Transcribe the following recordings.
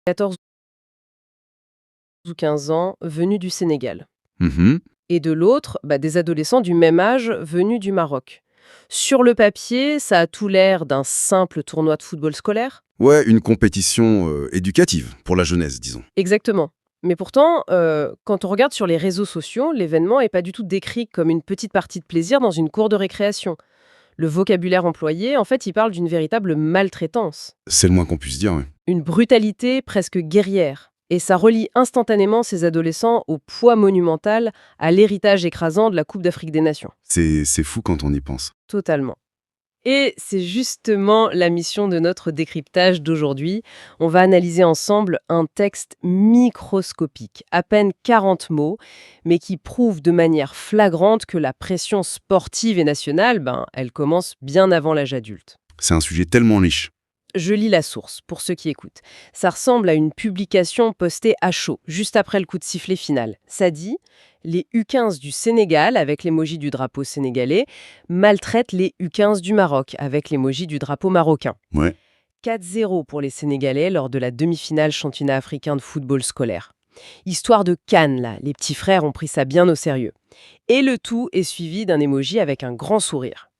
14 ou 15 ans venus du Sénégal. Mhm. Et de l'autre, des adolescents du même âge venus du Maroc. Sur le papier, ça a tout l'air d'un simple tournoi de football scolaire. Ouais, une compétition éducative pour la jeunesse, disons. Exactement. Mais pourtant, quand on regarde sur les réseaux sociaux, l'événement n'est pas du tout décrit comme une petite partie de plaisir dans une cour de récréation. Le vocabulaire employé, en fait, il parle d'une véritable maltraitance. C'est le moins qu'on puisse dire, ouais. Une brutalité presque guerrière. Et ça relie instantanément ces adolescents au poids monumental, à l'héritage écrasant de la Coupe d'Afrique des Nations. C'est fou quand on y pense. Totalement. Et c'est justement la mission de notre décryptage d'aujourd'hui. On va analyser ensemble un texte microscopique, à peine 40 mots, mais qui prouve de manière flagrante que la pression sportive et nationale, elle commence bien avant l'âge adulte. C'est un sujet tellement riche. Je lis la source, pour ceux qui écoutent. Ça ressemble à une publication postée à chaud, juste après le coup de sifflet final. Ça dit « Les U15 du Sénégal, avec l'émoji du drapeau sénégalais, maltraitent les U15 du Maroc, avec l'émoji du drapeau marocain. Ouais. » 4-0 pour les Sénégalais lors de la demi-finale championnat africain de football scolaire. Histoire de Cannes, là, les petits frères ont pris ça bien au sérieux. Et le tout est suivi d'un émoji avec un grand sourire.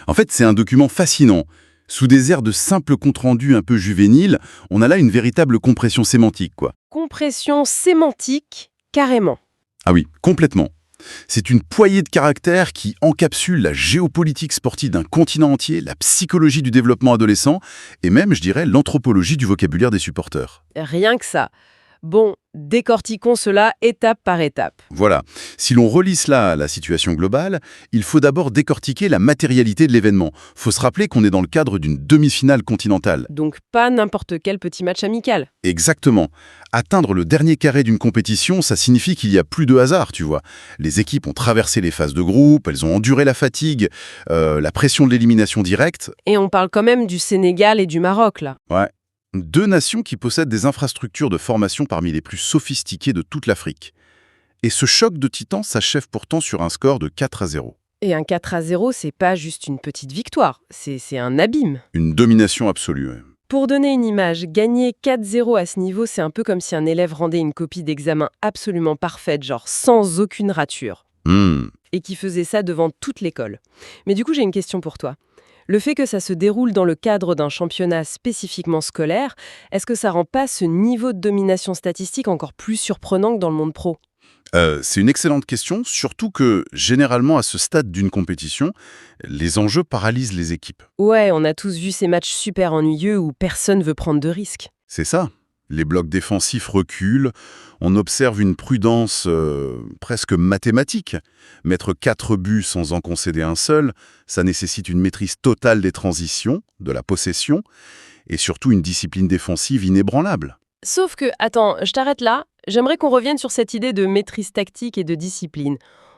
En fait, c'est un document fascinant. Sous des airs de simple compte-rendu un peu juvénile, on a là une véritable compression sémantique, quoi. Compression sémantique, carrément. Ah oui, complètement. C'est une poignée de caractères qui encapsule la géopolitique sportive d'un continent entier, la psychologie du développement adolescent et même, je dirais, l'anthropologie du vocabulaire des supporters. Rien que ça. Bon, décortiquons cela étape par étape. Voilà. Si l'on relie cela à la situation globale, il faut d'abord décortiquer la matérialité de l'événement. Faut se rappeler qu'on est dans le cadre d'une demi-finale continentale. Donc pas n'importe quel petit match amical. Exactement. Atteindre le dernier carré d'une compétition, ça signifie qu'il y a plus de hasard, tu vois. Les équipes ont traversé les phases de groupe, elles ont enduré la fatigue, la pression de l'élimination directe. Et on parle quand même du Sénégal et du Maroc, là. Ouais. Deux nations qui possèdent des infrastructures de formation parmi les plus sophistiquées de toute l'Afrique. Et ce choc de titans s'achève pourtant sur un score de 4-0. Et un 4-0, c'est pas juste une petite victoire, c'est un abîme. Une domination absolue. Ouais. Pour donner une image, gagner 4-0 à ce niveau, c'est un peu comme si un élève rendait une copie d'examen absolument parfaite, genre sans aucune rature. Et qui faisait ça devant toute l'école. Mais du coup, j'ai une question pour toi. Le fait que ça se déroule dans le cadre d'un championnat spécifiquement scolaire, est-ce que ça rend pas ce niveau de domination statistique encore plus surprenant que dans le monde pro ? C'est une excellente question, surtout que, généralement, à ce stade d'une compétition, les enjeux paralysent les équipes. Ouais, on a tous vu ces matchs super ennuyeux où personne veut prendre de risques. C'est ça. Les blocs défensifs reculent, on observe une prudence presque mathématique. Mettre 4 buts sans en concéder un seul, ça nécessite une maîtrise totale des transitions, de la possession, et surtout une discipline défensive inébranlable. Sauf que, attends, je t'arrête là. J'aimerais qu'on revienne sur cette idée de maîtrise tactique et de discipline.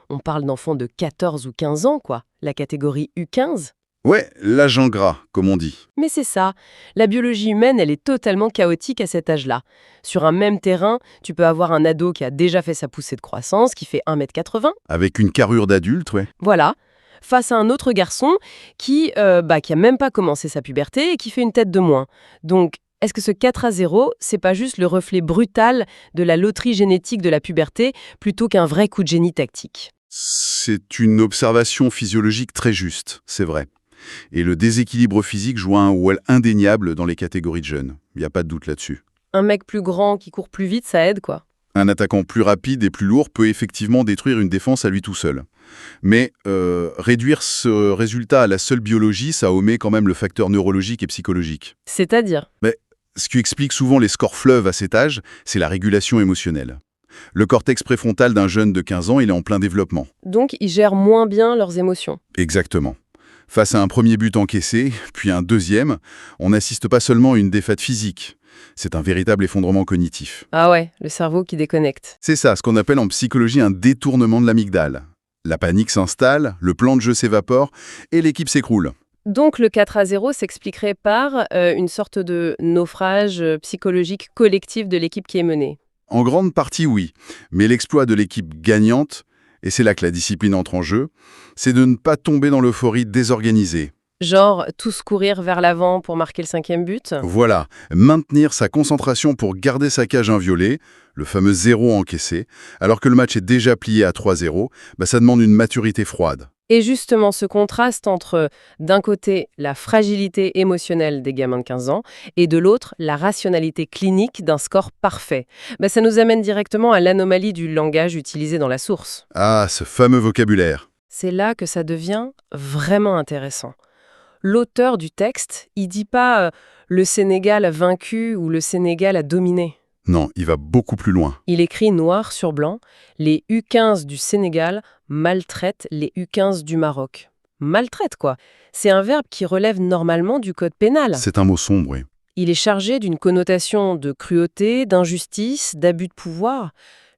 On parle d'enfants de 14 ou 15 ans, quoi. La catégorie U15. Ouais, l'âge en gras, comme on dit. Mais c'est ça. La biologie humaine, elle est totalement chaotique à cet âge-là. Sur un même terrain, tu peux avoir un ado qui a déjà fait sa poussée de croissance, qui fait 1,80 m. Avec une carrure d'adulte, ouais. Voilà. Face à un autre garçon qui a même pas commencé sa puberté et qui fait une tête de moins. Donc, est-ce que ce 4-0, c'est pas juste le reflet brutal de la loterie génétique de la puberté plutôt qu'un vrai coup de génie tactique ? C'est une observation physiologique très juste, c'est vrai. Et le déséquilibre physique joue un rôle indéniable dans les catégories de jeunes. Il n'y a pas de doute là-dessus. Un mec plus grand qui court plus vite, ça aide, quoi. Un attaquant plus rapide et plus lourd peut effectivement détruire une défense à lui tout seul. Mais réduire ce résultat à la seule biologie, ça omet quand même le facteur neurologique et psychologique. C'est-à-dire ? Ce qui explique souvent les scores fleuves à cet âge, c'est la régulation émotionnelle. Le cortex préfrontal d'un jeune de 15 ans, il est en plein développement. Donc, ils gèrent moins bien leurs émotions. Exactement. Face à un premier but encaissé, puis un deuxième, on n'assiste pas seulement à une défaite physique. C'est un véritable effondrement cognitif. Ah ouais, le cerveau qui déconnecte. C'est ça, ce qu'on appelle en psychologie un détournement de l'amygdale. La panique s'installe, le plan de jeu s'évapore et l'équipe s'écroule. Donc le 4-0 s'expliquerait par une sorte de naufrage psychologique collectif de l'équipe qui est menée. En grande partie, oui. Mais l'exploit de l'équipe gagnante, et c'est là que la discipline entre en jeu, c'est de ne pas tomber dans l'euphorie désorganisée. Genre, tous courir vers l'avant pour marquer le 5e but? Voilà, maintenir sa concentration pour garder sa cage inviolée, le fameux 0 encaissé, alors que le match est déjà plié à 3-0, ça demande une maturité froide. Et justement, ce contraste entre, d'un côté, la fragilité émotionnelle des gamins de 15 ans, et de l'autre, la rationalité clinique d'un score parfait, ça nous amène directement à l'anomalie du langage utilisé dans la source. Ah, ce fameux vocabulaire. C'est là que ça devient vraiment intéressant. L'auteur du texte, il dit pas le Sénégal a vaincu ou le Sénégal a dominé. Non, il va beaucoup plus loin. Il écrit noir sur blanc, les U15 du Sénégal maltraitent les U15 du Maroc. Maltraite, quoi. C'est un verbe qui relève normalement du code pénal. C'est un mot sombre, oui. Il est chargé d'une connotation de cruauté, d'injustice, d'abus de pouvoir.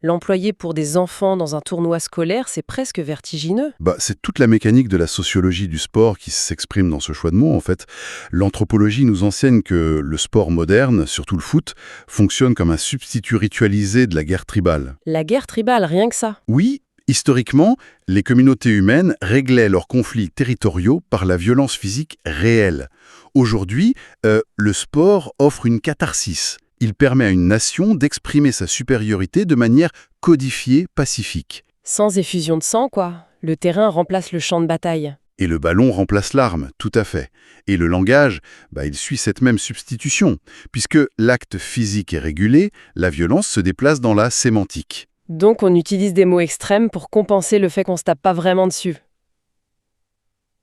L'employer pour des enfants dans un tournoi scolaire, c'est presque vertigineux. C'est toute la mécanique de la sociologie du sport qui s'exprime dans ce choix de mots, en fait. L'anthropologie nous enseigne que le sport moderne, surtout le foot, fonctionne comme un substitut ritualisé de la guerre tribale. La guerre tribale, rien que ça. Oui, historiquement, les communautés humaines réglaient leurs conflits territoriaux par la violence physique réelle. Aujourd'hui, le sport offre une catharsis. Il permet à une nation d'exprimer sa supériorité de manière codifiée, pacifique. Sans effusion de sang, quoi. Le terrain remplace le champ de bataille. Et le ballon remplace l'arme, tout à fait. Et le langage, il suit cette même substitution. Puisque l'acte physique est régulé, la violence se déplace dans la sémantique. Donc on utilise des mots extrêmes pour compenser le fait qu'on se tape pas vraiment dessus.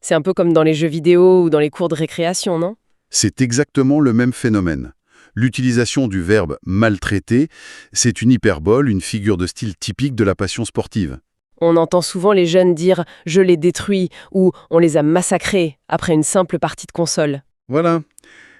C'est un peu comme dans les jeux vidéo ou dans les cours de récréation, non? C'est exactement le même phénomène. L'utilisation du verbe « maltraiter », c'est une hyperbole, une figure de style typique de la passion sportive. On entend souvent les jeunes dire « je les détruis » ou « on les a massacrés » après une simple partie de console. Voilà.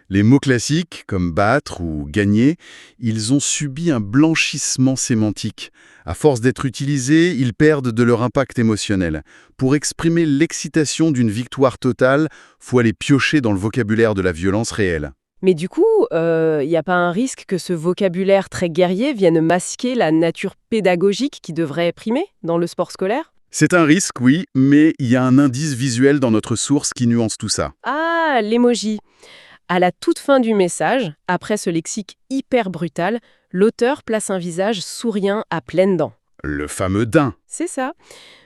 Les mots classiques, comme « battre » ou « gagner », ils ont subi un blanchissement sémantique. À force d'être utilisés, ils perdent de leur impact émotionnel. Pour exprimer l'excitation d'une victoire totale, faut aller piocher dans le vocabulaire de la violence réelle. Mais du coup, il n'y a pas un risque que ce vocabulaire très guerrier vienne masquer la nature pédagogique qui devrait primer dans le sport scolaire? C'est un risque, oui, mais il y a un indice visuel dans notre source qui nuance tout ça. Ah, l'emoji. À la toute fin du message, après ce lexique hyper brutal, l'auteur place un visage souriant à pleines dents. Le fameux daim. C'est ça.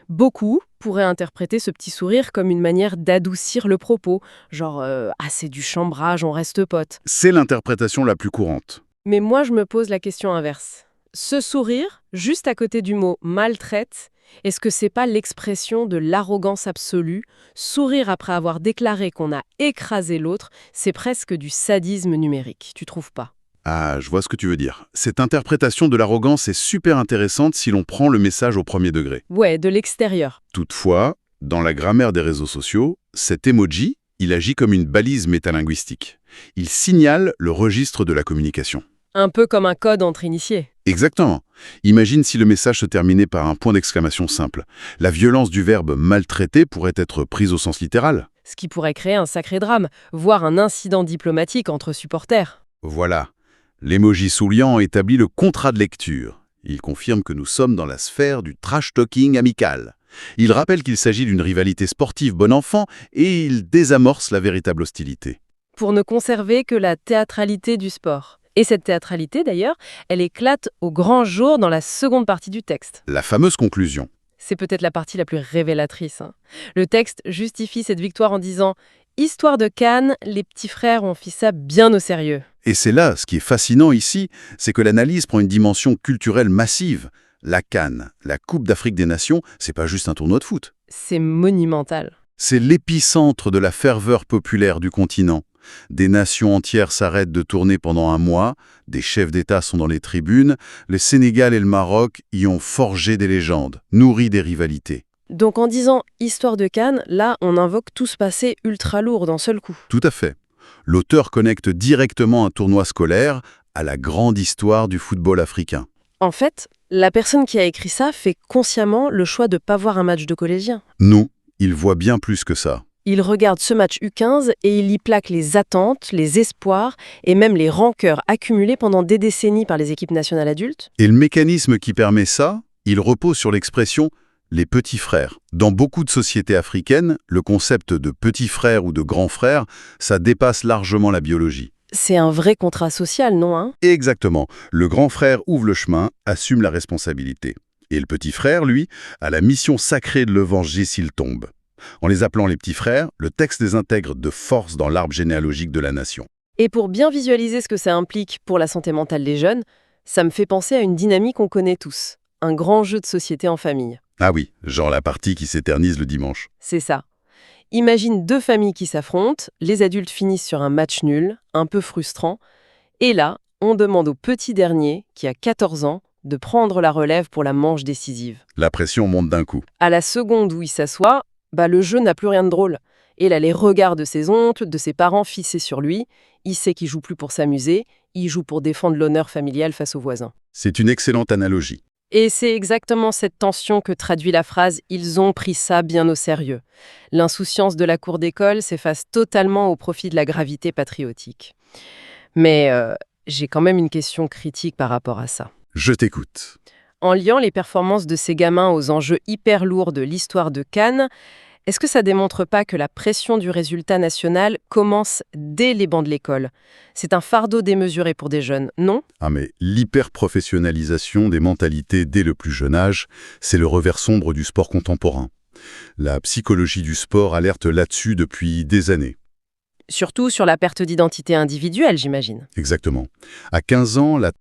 Beaucoup pourraient interpréter ce petit sourire comme une manière d'adoucir le propos, genre ah, c'est du chambrage, on reste potes. C'est l'interprétation la plus courante. Mais moi, je me pose la question inverse. Ce sourire, juste à côté du mot maltraite, est-ce que c'est pas l'expression de l'arrogance absolue? Sourire après avoir déclaré qu'on a écrasé l'autre, c'est presque du sadisme numérique, tu trouves pas? Ah, je vois ce que tu veux dire. Cette interprétation de l'arrogance est super intéressante si l'on prend le message au premier degré. Ouais, de l'extérieur. Toutefois, dans la grammaire des réseaux sociaux, cet emoji, il agit comme une balise métalinguistique. Il signale le registre de la communication. Un peu comme un code entre initiés. Exactement. Imagine si le message se terminait par un point d'exclamation simple. La violence du verbe « maltraiter » pourrait être prise au sens littéral. Ce qui pourrait créer un sacré drame, voire un incident diplomatique entre supporters. Voilà. L'emoji souriant établit le contrat de lecture. Il confirme que nous sommes dans la sphère du trash-talking amical. Il rappelle qu'il s'agit d'une rivalité sportive bon enfant et il désamorce la véritable hostilité. Pour ne conserver que la théâtralité du sport. Et cette théâtralité, d'ailleurs, elle éclate au grand jour dans la seconde partie du texte. La fameuse conclusion. C'est peut-être la partie la plus révélatrice. Le texte justifie cette victoire en disant « Histoire de Cannes, les petits frères ont fait ça bien au sérieux ». Et c'est là, ce qui est fascinant ici, c'est que l'analyse prend une dimension culturelle massive. La CAN, la Coupe d'Afrique des Nations, c'est pas juste un tournoi de foot. C'est monumental. C'est l'épicentre de la ferveur populaire du continent. Des nations entières s'arrêtent de tourner pendant un mois, des chefs d'État sont dans les tribunes, le Sénégal et le Maroc y ont forgé des légendes, nourri des rivalités. Donc en disant « Histoire de Cannes », là, on invoque tout ce passé ultra lourd d'un seul coup. Tout à fait. L'auteur connecte directement un tournoi scolaire à la grande histoire du football africain. En fait, la personne qui a écrit ça fait consciemment le choix de ne pas voir un match de collégiens. Non, il voit bien plus que ça. Il regarde ce match U15 et il y plaque les attentes, les espoirs et même les rancœurs accumulées pendant des décennies par les équipes nationales adultes. Et le mécanisme qui permet ça, il repose sur l'expression « les petits frères. Dans beaucoup de sociétés africaines, le concept de petit frère ou de grand frère, ça dépasse largement la biologie. C'est un vrai contrat social, non, hein? Exactement. Le grand frère ouvre le chemin, assume la responsabilité. Et le petit frère, lui, a la mission sacrée de le venger s'il tombe. En les appelant les petits frères, le texte les intègre de force dans l'arbre généalogique de la nation. Et pour bien visualiser ce que ça implique pour la santé mentale des jeunes, ça me fait penser à une dynamique qu'on connaît tous, un grand jeu de société en famille. Ah oui, genre la partie qui s'éternise le dimanche. C'est ça. Imagine deux familles qui s'affrontent, les adultes finissent sur un match nul, un peu frustrant, et là, on demande au petit dernier, qui a 14 ans, de prendre la relève pour la manche décisive. La pression monte d'un coup. À la seconde où il s'assoit, le jeu n'a plus rien de drôle. Et là, les regards de ses oncles, de ses parents fixés sur lui, il sait qu'il joue plus pour s'amuser, il joue pour défendre l'honneur familial face aux voisins. C'est une excellente analogie. Et c'est exactement cette tension que traduit la phrase « ils ont pris ça bien au sérieux ». L'insouciance de la cour d'école s'efface totalement au profit de la gravité patriotique. Mais j'ai quand même une question critique par rapport à ça. Je t'écoute. En liant les performances de ces gamins aux enjeux hyper lourds de l'histoire de Cannes, est-ce que ça démontre pas que la pression du résultat national commence dès les bancs de l'école? C'est un fardeau démesuré pour des jeunes, non? Ah mais l'hyper-professionnalisation des mentalités dès le plus jeune âge, c'est le revers sombre du sport contemporain. La psychologie du sport alerte là-dessus depuis des années. Surtout sur la perte d'identité individuelle, j'imagine. Exactement. À 15 ans, la